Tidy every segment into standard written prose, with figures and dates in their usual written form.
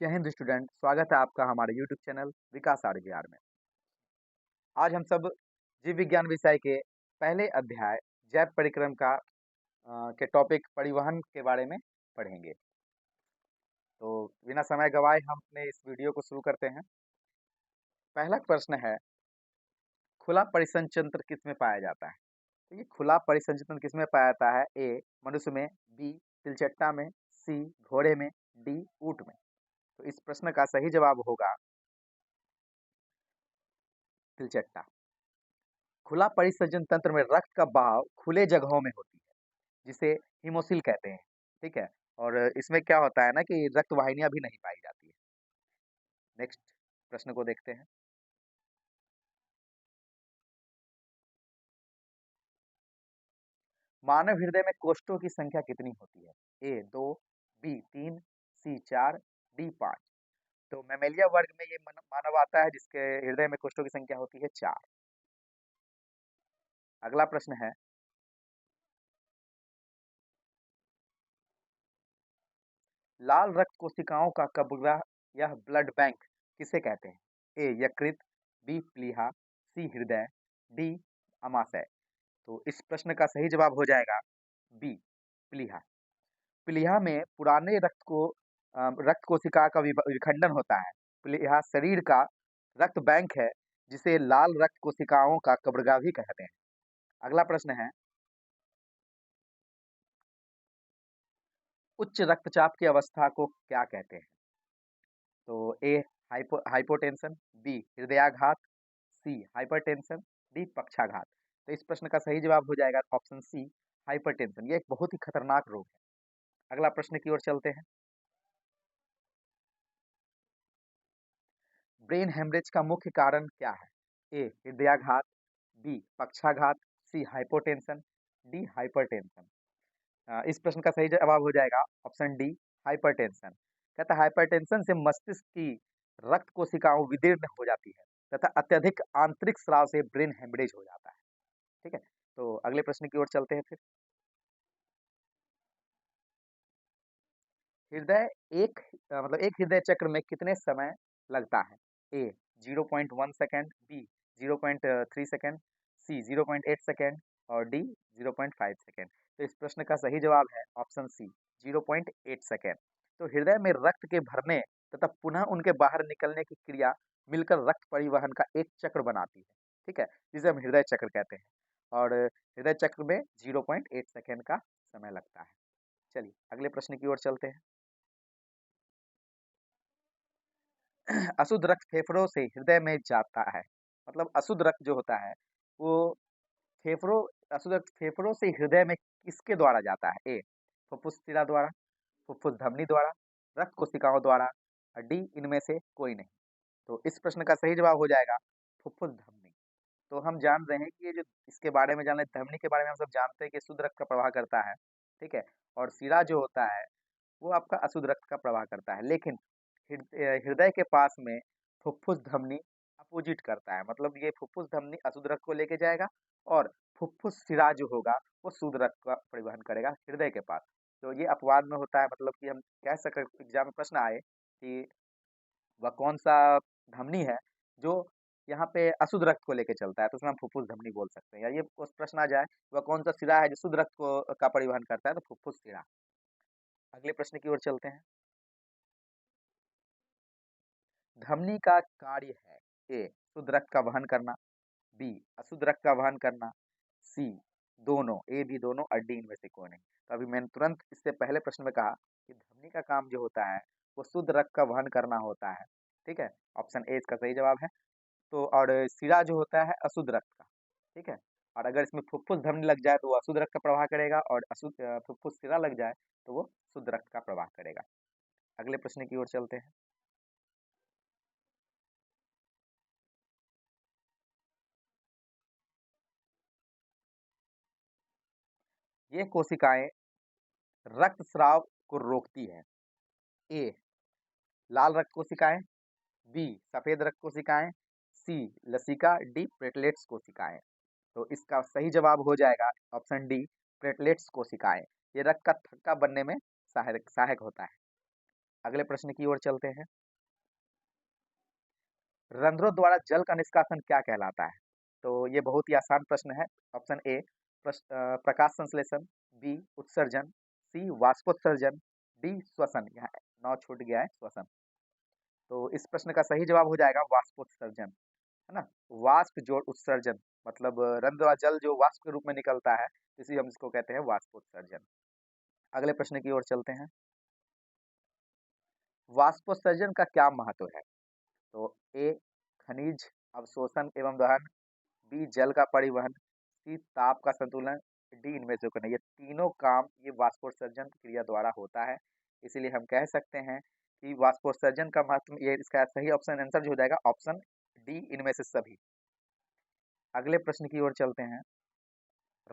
Hind student, स्वागत है आपका हमारे यूट्यूब चैनल विकास आर में। आज हम सब जीव विज्ञान विषय के पहले अध्याय जैव परिक्रम के टॉपिक परिवहन के बारे में पढ़ेंगे। तो बिना समय गवाए हम अपने इस वीडियो को शुरू करते हैं। पहला प्रश्न है, खुला परिसंचरण किसमें पाया जाता है? तो ये खुला परिसंचरण किसमें पाया जाता है? ए मनुष्य में, बी तिलचट्टा में, सी घोड़े में, डी ऊंट में। तो इस प्रश्न का सही जवाब होगा तिलचट्टा। खुला परिसंचरण तंत्र में रक्त का बहाव खुले जगहों में होती है, जिसे हिमोसिल कहते हैं। ठीक है, और इसमें क्या होता है ना कि रक्त वाहिनियां भी नहीं पाई जाती है। नेक्स्ट प्रश्न को देखते हैं। मानव हृदय में कोष्ठों की संख्या कितनी होती है? ए 2, बी 3, सी 4, डी 5। तो मैमेलिया वर्ग में ये मानव आता है जिसके हृदय में कोष्ठों की संख्या होती है 4। अगला प्रश्न है, लाल रक्त कोशिकाओं का कब्जा यह ब्लड बैंक किसे कहते हैं? ए यकृत, बी प्लीहा, सी हृदय, डी अमाशय। तो इस प्रश्न का सही जवाब हो जाएगा बी प्लीहा। प्लीहा में पुराने रक्त कोशिका का विखंडन होता है। प्लीहा शरीर का रक्त बैंक है, जिसे लाल रक्त कोशिकाओं का कब्रगाह भी कहते हैं। अगला प्रश्न है, उच्च रक्तचाप की अवस्था को क्या कहते हैं? तो ए हाइपोटेंशन, बी हृदयाघात, सी हाइपरटेंशन, डी पक्षाघात। तो इस प्रश्न का सही जवाब हो जाएगा ऑप्शन सी हाइपरटेंशन। ये एक बहुत ही खतरनाक रोग है। अगला प्रश्न की ओर चलते हैं। ब्रेन हेमरेज का मुख्य कारण क्या है? ए हृदयाघात, बी पक्षाघात, सी हाइपोटेंशन, डी हाइपरटेंशन। इस प्रश्न का सही जवाब हो जाएगा ऑप्शन डी हाइपरटेंशन। कहता है हाइपरटेंशन से मस्तिष्क की रक्त कोशिकाओं विदीर्ण हो जाती है तथा अत्यधिक आंतरिक स्राव से ब्रेन हेमरेज हो जाता है। ठीक है, तो अगले प्रश्न की ओर चलते हैं फिर। हृदय एक हृदय चक्र में कितने समय लगता है? ए 0.1 सेकेंड, बी 0.3 सेकेंड, सी 0.8 सेकेंड और डी 0.5 सेकेंड। तो इस प्रश्न का सही जवाब है ऑप्शन सी 0.8 सेकेंड। तो हृदय में रक्त के भरने तथा पुनः उनके बाहर निकलने की क्रिया मिलकर रक्त परिवहन का एक चक्र बनाती है। ठीक है, जिसे हम हृदय चक्र कहते हैं। और हृदय चक्र में 0.8 सेकेंड का समय लगता है। चलिए अगले प्रश्न की ओर चलते हैं। अशुद्ध रक्त फेफड़ों से हृदय में जाता है। मतलब अशुद्ध रक्त जो होता है वो फेफड़ों अशुद्ध रक्त फेफड़ों से हृदय में किसके द्वारा जाता है? ए फुफ्फुस शिरा द्वारा, फुफ्फुस धमनी द्वारा, रक्त कोशिकाओं द्वारा और डी इनमें से कोई नहीं। तो इस प्रश्न का सही जवाब हो जाएगा फुफ्फुस धमनी। तो हम जान रहे हैं कि ये जो इसके बारे में जान रहे हैं, धमनी के बारे में हम सब जानते हैं कि शुद्ध रक्त का प्रवाह करता है। ठीक है, और शिरा जो होता है वो आपका अशुद्ध रक्त का प्रवाह करता है। लेकिन हृदय के पास में फुफ्फुस धमनी अपोजिट करता है। मतलब ये फुफ्फुस धमनी अशुद्ध रक्त को लेके जाएगा और फुफ्फुस शिरा जो होगा वो शुद्ध रक्त का परिवहन करेगा हृदय के पास। तो ये अपवाद में होता है। मतलब कि हम कह सके एग्जाम में प्रश्न आए कि वह कौन सा धमनी है जो यहाँ पे अशुद्ध रक्त को लेके चलता है, तो उसमें हम फुफ्फुस धमनी बोल सकते हैं। या ये उस प्रश्न आ जाए वह कौन सा शिरा है जो शुद्ध रक्त को का परिवहन करता है, तो फुफ्फुस शिरा। अगले प्रश्न की ओर चलते हैं। धमनी का कार्य है ए शुद्ध रक्त का वहन करना, बी अशुद्ध रक्त का वहन करना, सी दोनों, ए बी दोनों और डी इनमें से कोई नहीं। तो अभी मैंने तुरंत इससे पहले प्रश्न में कहा कि धमनी का काम जो होता है वो शुद्ध रक्त का वहन करना होता है। ठीक है, ऑप्शन ए इसका सही जवाब है। तो और सिरा जो होता है अशुद्ध रक्त का। ठीक है, और अगर इसमें फुफ्फुस धमनी लग जाए तो वो अशुद्ध रक्त का प्रवाह करेगा, और फुफ्फुस सिरा लग जाए तो वो शुद्ध रक्त का प्रवाह करेगा। अगले प्रश्न की ओर चलते हैं। ये कोशिकाएं रक्तस्राव को रोकती है। ए लाल रक्त कोशिकाएं, बी सफेद रक्त कोशिकाएं, सी लसिका, डी प्लेटलेट्स कोशिकाएं। तो इसका सही जवाब हो जाएगा ऑप्शन डी प्लेटलेट्स कोशिकाएं। ये रक्त का थक्का बनने में सहायक सहायक होता है। अगले प्रश्न की ओर चलते हैं। रंध्रों द्वारा जल का निष्कासन क्या कहलाता है? तो ये बहुत ही आसान प्रश्न है। ऑप्शन ए प्रकाश संश्लेषण, बी उत्सर्जन, सी वाष्पोत्सर्जन, डी श्वसन। यहाँ नौ छूट गया है, श्वसन। तो इस प्रश्न का सही जवाब हो जाएगा वाष्पोत्सर्जन, है ना। वाष्प जोड़ उत्सर्जन, मतलब रंध्र द्वारा जल जो वाष्प के रूप में निकलता है, इसी हम इसको कहते हैं वाष्पोत्सर्जन। अगले प्रश्न की ओर चलते हैं। वाष्पोत्सर्जन का क्या महत्व है? तो ए खनिज अवशोषण एवं दहन, बी जल का परिवहन, सी ताप का संतुलन, डी इनमें से कोई नहीं। ये तीनों काम ये वाष्पोत्सर्जन क्रिया द्वारा होता है। इसीलिए हम कह सकते हैं कि वाष्पोत्सर्जन का महत्व, ये इसका सही ऑप्शन आंसर जो हो जाएगा ऑप्शन डी इनमें से सभी। अगले प्रश्न की ओर चलते हैं।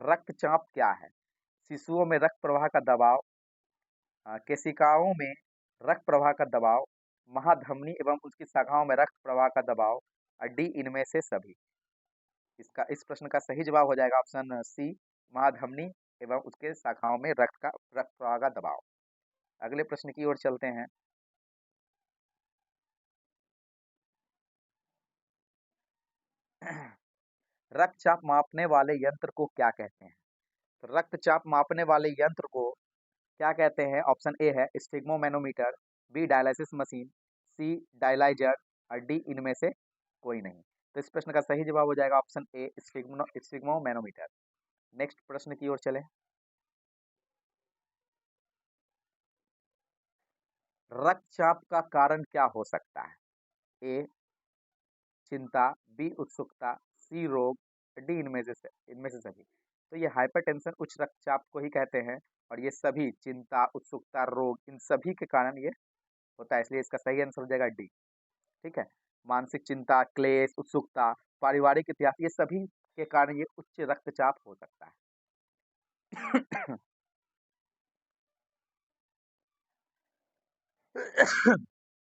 रक्तचाप क्या है? शिशुओं में रक्त प्रवाह का दबाव, केशिकाओं में रक्त प्रवाह का दबाव, महाधमनी एवं उसकी शाखाओं में रक्त प्रवाह का दबाव, और डी इनमें से सभी। इस प्रश्न का सही जवाब हो जाएगा ऑप्शन सी महाधमनी एवं उसके शाखाओं में रक्त प्रवाह का दबाव। अगले प्रश्न की ओर चलते हैं। रक्तचाप मापने वाले यंत्र को क्या कहते हैं? तो रक्तचाप मापने वाले यंत्र को क्या कहते हैं? ऑप्शन ए है स्टिग्मोमेनोमीटर, बी डायलिसिस मशीन, सी डायलाइजर, और डी इनमें से कोई नहीं। तो इस प्रश्न का सही जवाब हो जाएगा ऑप्शन ए स्टिग्मोमेनोमीटर। नेक्स्ट प्रश्न की ओर चले। रक्तचाप का कारण क्या हो सकता है? ए चिंता, बी उत्सुकता, सी रोग, डी इनमें से सभी। तो ये हाइपरटेंशन उच्च रक्तचाप को ही कहते हैं, और ये सभी चिंता, उत्सुकता, रोग, इन सभी के कारण ये होता है, इसलिए इसका सही आंसर हो जाएगा डी। ठीक है। मानसिक चिंता, क्लेश, उत्सुकता, पारिवारिक इतिहास, ये सभी के कारण ये उच्च रक्तचाप हो सकता है।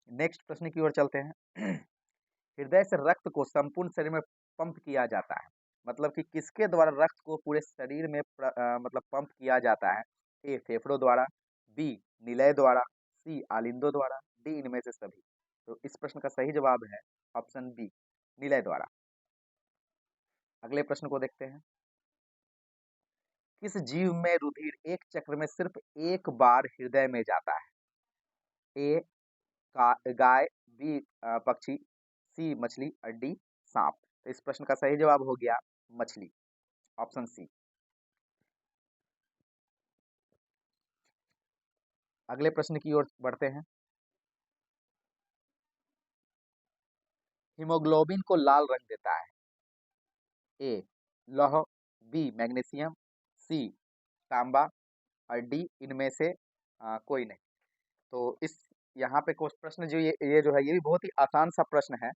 नेक्स्ट प्रश्न की ओर चलते हैं। हृदय से रक्त को संपूर्ण शरीर में पंप किया जाता है, मतलब कि किसके द्वारा रक्त को पूरे शरीर में मतलब पंप किया जाता है? ए फेफड़ों द्वारा, बी निलय द्वारा, सी आलिंदों द्वारा, डी इनमें से सभी। तो इस प्रश्न का सही जवाब है ऑप्शन बी निलय द्वारा। अगले प्रश्न को देखते हैं। किस जीव में रुधिर एक चक्र में सिर्फ एक बार हृदय में जाता है? ए गाय, बी पक्षी, सी मछली, और डी सांप। तो इस प्रश्न का सही जवाब हो गया मछली, ऑप्शन सी। अगले प्रश्न की ओर बढ़ते हैं। हीमोग्लोबिन को लाल रंग देता है? ए लौह, बी मैग्नीशियम, सी तांबा, और डी इनमें से कोई नहीं। तो इस यहाँ पे कुछ प्रश्न जो ये जो है ये भी बहुत ही आसान सा प्रश्न है।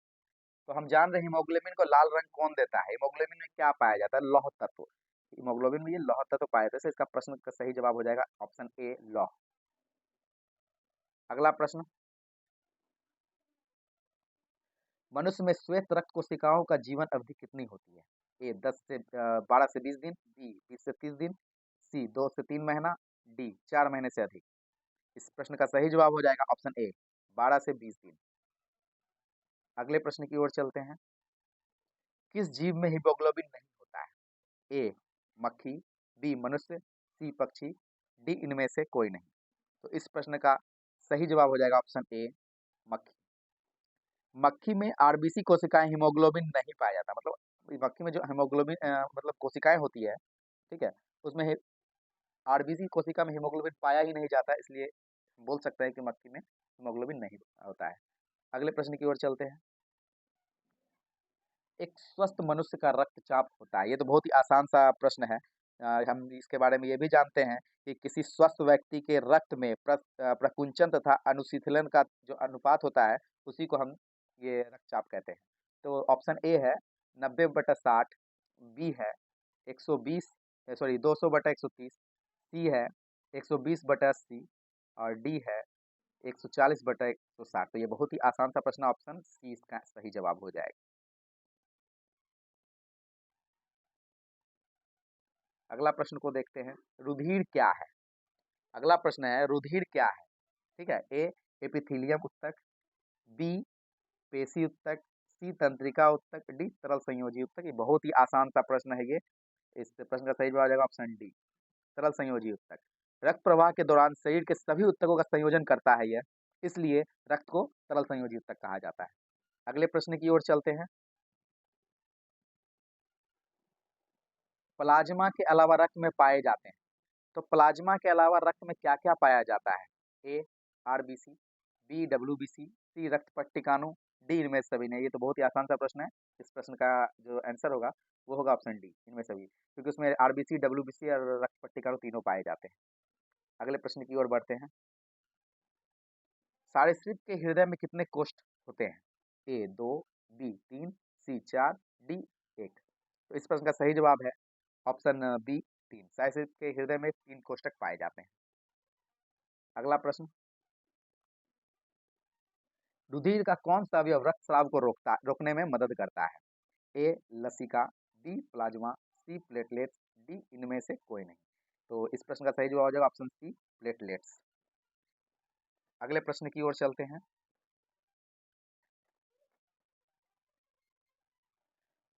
तो हम जान रहे हैं हीमोग्लोबिन को लाल रंग कौन देता है? हीमोग्लोबिन में क्या पाया जाता है? लौह तत्व। हीमोग्लोबिन में ये लौह तत्व पाए जाते हैं, इसका प्रश्न का सही जवाब हो जाएगा ऑप्शन ए लौह। अगला प्रश्न। मनुष्य में श्वेत रक्त कोशिकाओं का जीवन अवधि कितनी होती है? ए 12 से 20 दिन, बी 20 से 30 दिन, सी 2 से 3 महीना, डी 4 महीने से अधिक। इस प्रश्न का सही जवाब हो जाएगा ऑप्शन ए 12 से 20 दिन। अगले प्रश्न की ओर चलते हैं। किस जीव में हीमोग्लोबिन नहीं होता है? ए मक्खी, बी मनुष्य, सी पक्षी, डी इनमें से कोई नहीं। तो इस प्रश्न का सही जवाब हो जाएगा ऑप्शन ए मक्खी। मक्खी में आरबीसी कोशिकाएं हीमोग्लोबिन नहीं पाया जाता, मतलब मक्खी में जो हीमोग्लोबिन मतलब कोशिकाएं होती है, ठीक है, उसमें आरबीसी कोशिका में हीमोग्लोबिन पाया ही नहीं जाता, इसलिए बोल सकते हैं कि मक्खी में हीमोग्लोबिन नहीं होता है। अगले प्रश्न की ओर चलते हैं। एक स्वस्थ मनुष्य का रक्तचाप होता है? ये तो बहुत ही आसान सा प्रश्न है। हम इसके बारे में ये भी जानते हैं कि किसी स्वस्थ व्यक्ति के रक्त में प्रकुंचन तथा अनुशीतलन का जो अनुपात होता है, उसी को हम ये रक्तचाप कहते हैं। तो ऑप्शन ए है 90/60, बी है 120 सॉरी 200/130, सी है 120/80, और डी है 140/160। तो ये बहुत ही आसान सा प्रश्न, ऑप्शन सी इसका सही जवाब हो जाएगा। अगला प्रश्न को देखते हैं। रुधिर क्या है? अगला प्रश्न है रुधिर क्या है? ठीक है। ए एपिथीलियम उत्तक, बी पेशी उत्तक, सी तंत्रिका उत्तक, डी तरल संयोजी उत्तक। ये बहुत ही आसान सा प्रश्न है ये। इस प्रश्न का सही जवाब आ जाएगा ऑप्शन डी, तरल संयोजी उत्तक। रक्त प्रवाह के दौरान शरीर के सभी उत्तकों का संयोजन करता है यह, इसलिए रक्त को तरल संयोजी उत्तक कहा जाता है। अगले प्रश्न की ओर चलते हैं। प्लाज्मा के अलावा रक्त में पाए जाते हैं, तो प्लाज्मा के अलावा रक्त में क्या क्या पाया जाता है? ए आरबीसी, बी डब्ल्यूबीसी, सी रक्त पट्टिकाणु, डी इनमें से सभी नहीं। ये तो बहुत ही आसान सा प्रश्न है। इस प्रश्न का जो आंसर होगा वो होगा ऑप्शन डी, इनमें सभी, क्योंकि उसमें आरबीसी, डब्ल्यूबीसी और रक्त पट्टिकाणु तीनों पाए जाते हैं। अगले प्रश्न की ओर बढ़ते हैं। सरीसृप के हृदय में कितने कोष्ठ होते हैं? ए 2, बी 3, सी 4, डी 1। तो इस प्रश्न का सही जवाब है ऑप्शन बी 3। सरीसृप के हृदय में 3 कोष्ठक पाए जाते हैं। अगला प्रश्न, रुधिर का कौन सा अवयव रक्तस्राव को रोकने में मदद करता है? ए लसिका, B plasma, C platelets, D इनमें से कोई नहीं। तो इस प्रश्न का सही जवाब हो जाएगा ऑप्शन सी प्लेटलेट्स। अगले प्रश्न की ओर चलते हैं।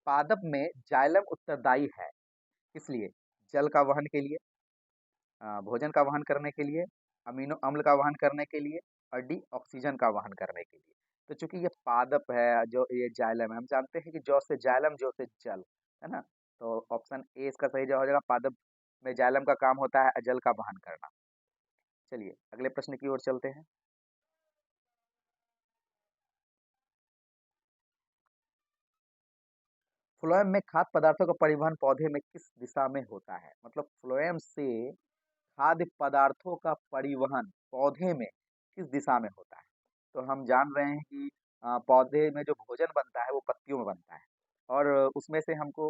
पादप में जाइलम उत्तरदायी है, इसलिए जल का वहन के लिए, भोजन का वहन करने के लिए, अमीनो अम्ल का वहन करने के लिए, और डी ऑक्सीजन का वहन करने के लिए। तो चूंकि ये पादप है, जो ये जाइलम है, हम जानते हैं कि जौ से जाइलम, जौ से जल, है ना। तो ऑप्शन ए इसका सही जवाब हो जाएगा। पादप में जाइलम का काम होता है जल का वहन करना। चलिए अगले प्रश्न की ओर चलते हैं। फ्लोएम में खाद्य पदार्थों का परिवहन पौधे में किस दिशा में होता है? मतलब फ्लोएम से खाद्य पदार्थों का परिवहन पौधे में किस दिशा में होता है? तो हम जान रहे हैं कि पौधे में जो भोजन बनता है वो पत्तियों में बनता है, और उसमें से हमको,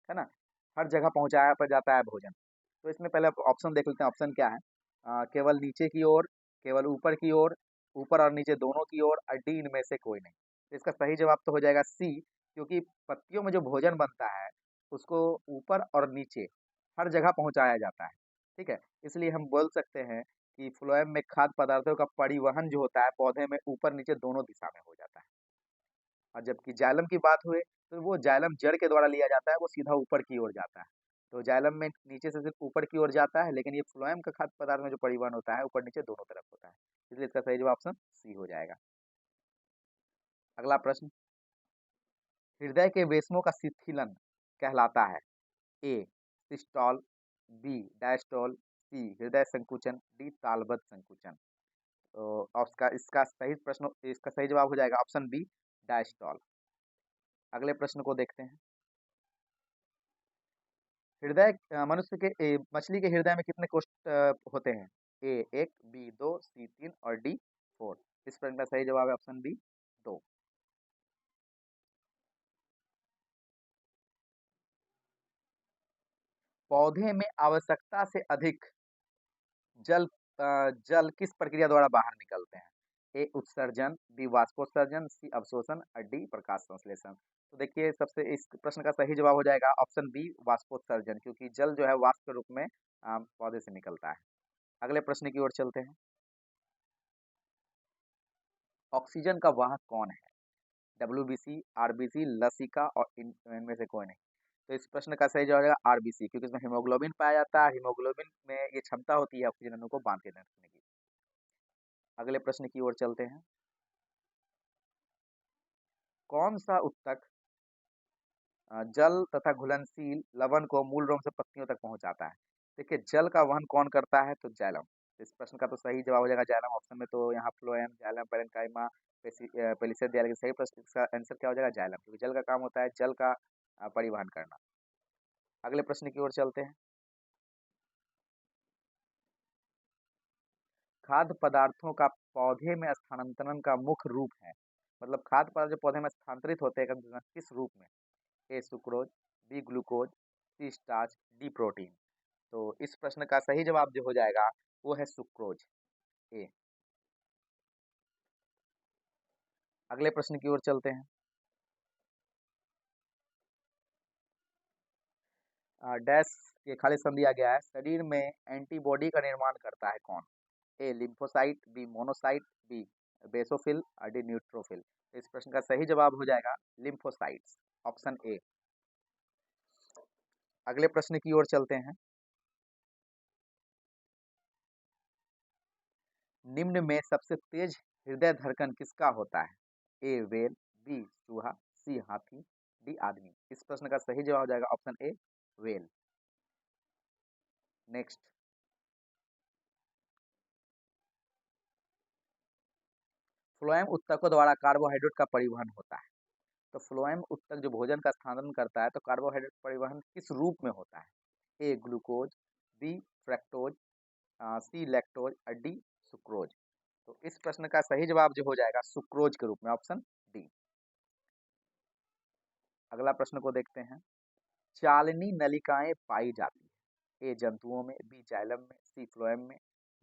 है ना, हर जगह पहुँचाया पर जाता है भोजन। तो इसमें पहले ऑप्शन देख लेते हैं, ऑप्शन क्या है? केवल नीचे की ओर, केवल ऊपर की ओर, ऊपर और नीचे दोनों की ओर, और डी इनमें से कोई नहीं। तो इसका सही जवाब तो हो जाएगा सी, क्योंकि पत्तियों में जो भोजन बनता है उसको ऊपर और नीचे हर जगह पहुँचाया जाता है। ठीक है? इसलिए हम बोल सकते हैं कि फ्लोएम में खाद्य पदार्थों का परिवहन जो होता है पौधे में ऊपर-नीचे दोनों दिशा में हो जाता है। और जबकि जाइलम की बात हुए तो वो जाइलम जड़ के द्वारा लिया जाता है, वो सीधा ऊपर की ओर जाता है। तो जाइलम में नीचे से सिर्फ ऊपर की ओर जाता है, लेकिन ये फ्लोएम का खाद्य पदार्थ में जो परिवहन होता है ऊपर-नीचे दोनों तरफ होता है। इसलिए इसका सही जवाब ऑप्शन सी हो जाएगा। अगला प्रश्न, हृदय के वेश्मों का शिथिलन कहलाता है? ए सिस्टोल, बी डायस्टोल, सी हृदय संकुचन, डी तालबद्ध संकुचन। तो इसका इसका सही प्रश्न, इसका सही जवाब हो जाएगा ऑप्शन बी डायस्टॉल। अगले प्रश्न को देखते हैं। हृदय मनुष्य के मछली के हृदय में कितने कोष्ठ होते हैं? ए 1, बी 2, सी 3 और डी 4। इस प्रश्न का सही जवाब है ऑप्शन बी 2। पौधे में आवश्यकता से अधिक जल जल किस प्रक्रिया द्वारा बाहर निकलते हैं? ए उत्सर्जन, बी वाष्पोत्सर्जन, सी अवशोषण और डी प्रकाश संश्लेषण। तो देखिए, सबसे इस प्रश्न का सही जवाब हो जाएगा ऑप्शन बी वाष्पोत्सर्जन, क्योंकि जल जो है वाष्प के रूप में पौधे से निकलता है। अगले प्रश्न की ओर चलते हैं। ऑक्सीजन का वाहक कौन है? डब्ल्यूबीसी, आरबीसी, लसिका और इनमें से कोई नहीं। तो इस प्रश्न का सही जवाब हो जाएगा आरबीसी, क्योंकि इसमें हीमोग्लोबिन पाया जाता है। हीमोग्लोबिन में ये क्षमता होती है ऑक्सीजन अणु को बांध के रखने की। अगले प्रश्न की ओर चलते हैं। कौन सा उत्तक जल तथा घुलनशील लवण को मूल रूप से पत्तियों तक पहुंचाता है? देखिए, जल का वहन कौन करता है? तो जाइलम। इस प्रश्न का तो सही जवाब हो जाएगा जाइलम। ऑप्शन में तो यहाँ फ्लोएम, जाइलम, पैरेन्काइमा, पेलिसेट दिया, लेकिन सही प्रश्न इसका आंसर क्या हो जाएगा? जाइलम, क्योंकि जल का काम होता है जल का परिवहन करना। अगले प्रश्न की ओर चलते हैं। खाद्य पदार्थों का पौधे में स्थानांतरण का मुख्य रूप है, मतलब खाद्य पदार्थ जो पौधे में स्थानांतरित होते हैं किस रूप में? ए सुक्रोज, बी ग्लूकोज, सी स्टार्च, डी प्रोटीन। तो इस प्रश्न का सही जवाब जो हो जाएगा वो है सुक्रोज, ए। अगले प्रश्न की ओर चलते हैं। डैश, ये खाली स्थान दिया गया है। शरीर में एंटीबॉडी का निर्माण करता है कौन? A lymphocyte, B monocyte, B basophil और डी न्यूट्रोफिल। इस प्रश्न का सही जवाब हो जाएगा लिम्फोसाइट्स, ऑप्शन ए। अगले प्रश्न की ओर चलते हैं। निम्न में सबसे तेज हृदय धड़कन किसका होता है? ए वेल, बी चूहा, सी हाथी, डी आदमी। इस प्रश्न का सही जवाब हो जाएगा option A well. Next, phloem उत्तकों द्वारा कार्बोहाइड्रेट का परिवहन होता है। तो फ्लोएम उत्तक जो भोजन का स्थानांतरण करता है, तो कार्बोहाइड्रेट परिवहन किस रूप में होता है? ए ग्लूकोज, बी फ्रक्टोज, सी लैक्टोज और डी सुक्रोज। तो इस प्रश्न का सही जवाब जो हो जाएगा सुक्रोज के रूप में, ऑप्शन डी। अगला प्रश्न को देखते हैं। चालनी नलिकाएं पाई जाती है, ए जंतुओं में, बी जाइलम में, सी फ्लोएम में,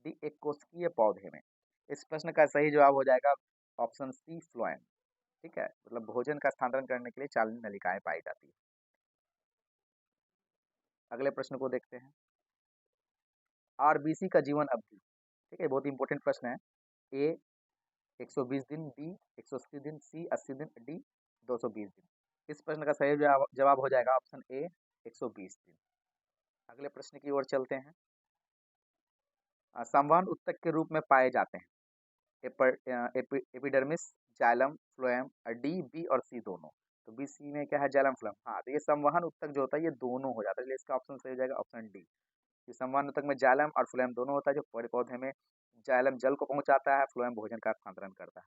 डी एक कोशिकीय पौधे में। इस प्रश्न का सही जवाब हो जाएगा ऑप्शन सी फ्लोएम। ठीक है, मतलब भोजन का स्थानांतरण करने के लिए चालनी नलिकाएं पाई जाती है। अगले प्रश्न को देखते हैं। आरबीसी का जीवन अवधि, ठीक है, बहुत इंपॉर्टेंट प्रश्न है। ए 120 दिन, बी 180 दिन, सी 80 दिन, डी 220 दिन। इस प्रश्न का सही जवाब हो जाएगा ऑप्शन ए 120 दिन। अगले प्रश्न की ओर चलते हैं। संवहन उत्तक के रूप में पाए जाते हैं epidermis, xylem, phloem, D B और सी दोनों। तो बी सी में क्या है? Xylem phloem. हाँ, तो ये संवहन उत्तक जो होता है ये दोनों हो जाता है, इसलिए इसका ऑप्शन सही हो जाएगा ऑप्शन डी। ये संवहन उत्तक में जाइलम और फ्लोएम दोनों होता है। जो पेड़ पौधे में जाइलम जल को पहुंचाता है, फ्लोएम भोजन का स्थानांतरण करता है।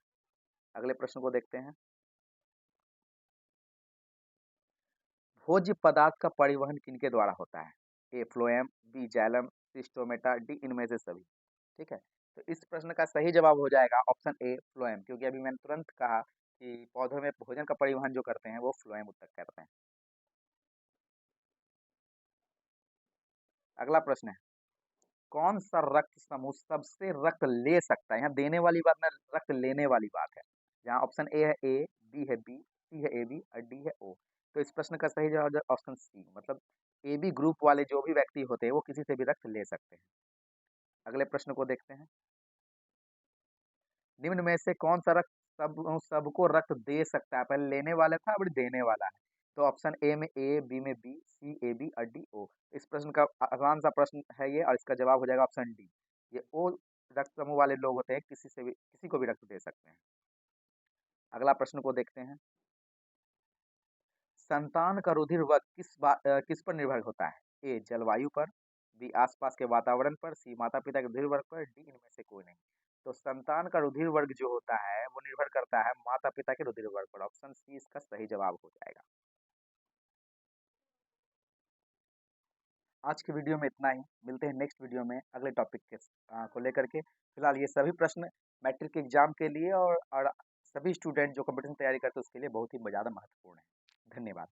अगले प्रश्न को देखते हैं। भोज्य पदार्थ का परिवहन किनके द्वारा होता है? ए फ्लोएम, बी जाइलम, सी स्टोमेटा, डी इनमें से सभी। ठीक है, तो इस प्रश्न का सही जवाब हो जाएगा ऑप्शन ए फ्लोएम, क्योंकि अभी मैंने तुरंत कहा कि पौधों में भोजन का परिवहन जो करते हैं वो फ्लोएम उत्तक करते हैं। अगला प्रश्न है। कौन सा रक्त समूह सबसे रक्त ले सकता है? यहाँ देने वाली बात ना, रक्त लेने वाली बात है। यहाँ ऑप्शन ए है ए, बी है बी, सी है ए बी और डी है ओ। तो इस प्रश्न का सही जवाब है ऑप्शन सी, मतलब ए बी ग्रुप वाले जो भी व्यक्ति होते हैं वो किसी से भी रक्त ले सकते हैं। अगले प्रश्न को देखते हैं। निम्न में से कौन सा रक्त सबको रक्त दे सकता है? पहले लेने वाला था, अब देने वाला है। तो ऑप्शन ए में ए, बी में बी, सी ए बी और डी ओ। इस प्रश्न का आसान सा प्रश्न है ये, और इसका जवाब हो जाएगा ऑप्शन डी। ये ओ रक्त समूह वाले लोग होते हैं, किसी को भी रक्त दे सकते हैं। अगला प्रश्न को देखते हैं। संतान का रुधिर वर्ग किस पर निर्भर होता है? ए जलवायु पर, बी आसपास के वातावरण पर, सी माता पिता के रुधिर वर्ग पर, डी इनमें से कोई नहीं। तो संतान का रुधिर वर्ग जो होता है वो निर्भर करता है माता पिता के रुधिर वर्ग पर, ऑप्शन सी इसका सही जवाब हो जाएगा। आज की वीडियो में इतना ही। मिलते हैं नेक्स्ट वीडियो में अगले टॉपिक को लेकर के। फिलहाल ये सभी प्रश्न मैट्रिक एग्जाम के लिए और सभी स्टूडेंट जो कंपटीशन तैयारी करते हैं उसके लिए बहुत ही ज़्यादा महत्वपूर्ण है। धन्यवाद।